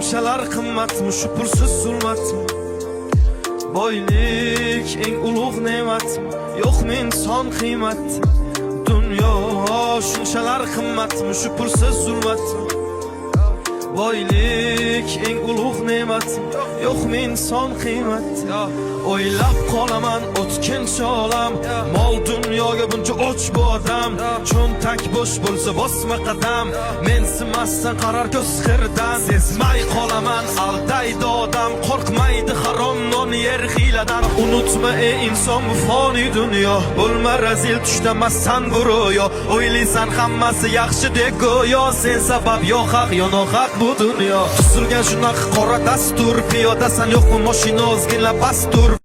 shunchalar qimmatmi, shu pulsiz zulmatmi? Boylik eng ulug' ne'matmi, yo'qmi inson qiymati? Dunyo shunchalar qimmatmi, shu pulsiz zulmatmi? Boylik eng ulug' ne'matmi, yo'qmi inson qiymati? O'ylab qolaman o'tkinchi olam, mol dunyoga buncha och bu odam. Cho'ntak bo'sh bo'lsa bosma qadam, mensimasdan qarar ko'z xirdan. Sezmay qolaman aldaydi odam, qo'rqmaydi harom non yer hiyladan. Unutma ey inson bu foniy dunyo, bo'lma razil tushdamassan bu ro'yo. O'ylaysan hammasi yaxshi deb go'yo, sen sabab yo haq yo nohaq bu dunyo. Tuzilgan shunaqa qora dastur, piyodasan yo'qmi mashina ozgina bastur.